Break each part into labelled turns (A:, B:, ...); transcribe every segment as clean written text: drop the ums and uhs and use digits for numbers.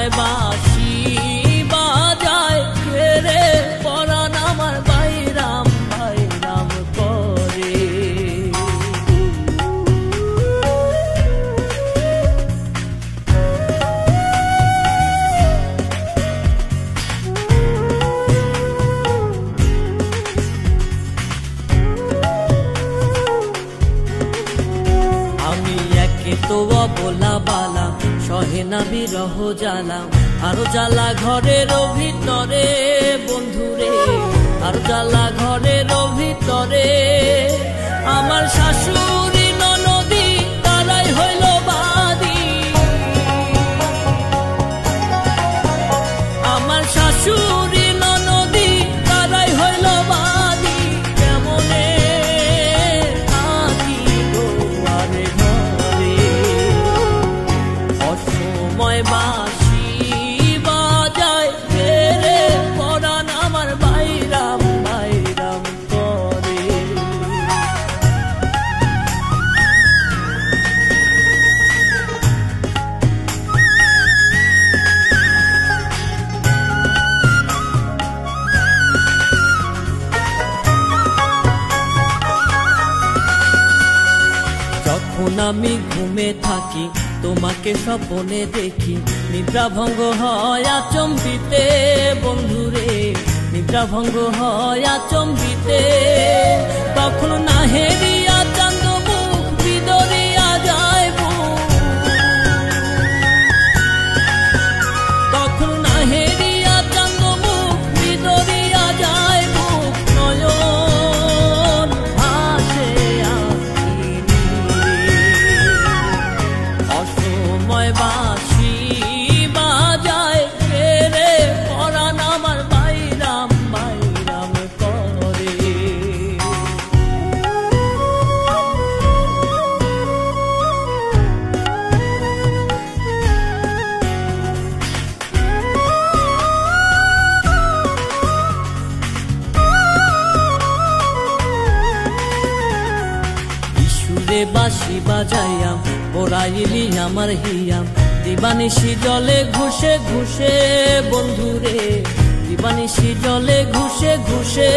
A: অসময় বাঁশি বাজায় রে পরাণ আমার বাইরাম বাইরাম করে। আমি একে তো অবলা বালা সহে না বিরহ জ্বালা, আরো জ্বালা ঘরের ভিতরে বন্ধুরে, আরো জ্বালা ঘরের ভিতরে। আমার শাশুড়ি ননদি তারাই হইল বাদী, আমার শাশুড়ি ননদি তারাই হইল বাদী। কেমনে থাকি গো আরে ঘরে, অসময় বাঁশি বাজায় রে পরাণ আমার বাইরাম বাইরাম করে। যখন আমি ঘুমে থাকি তোমাকে স্বপ্নে দেখি, নিদ্রা ভঙ্গ হয় আচম্বিতে বন্ধুরে, নিদ্রা ভঙ্গ হয় আচম্বিতে। তখন না হেরিয়া চান্দ মুখ বিদরিয়া যায় বুক, তখন না হেরিয়া চান্দ মুখ বিদরিয়া যায় বুক। নয়ন ভাসে অসময় বাঁশি বাজায় রে পরাণ আমার বাইরাম বাইরাম করে। ইসুরে বাঁশি বাজাইয়াম ওরাইলি আমার হিয়াম, দিবানিশি জলে ঘুষে ঘুষে বন্ধুরে, দিবানিশি জলে ঘুষে ঘুষে।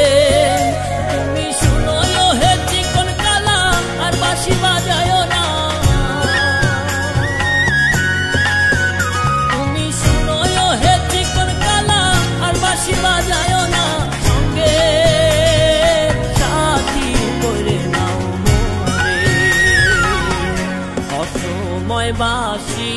A: তুমি শুনো হে চিকন কালা আর বাঁশি বাজায় না, তুমি শুনো হে চিকন কালা আর বাঁশি বাজায় না। সঙ্গে সাথী করে নাও মোরে, অসময় বাঁশি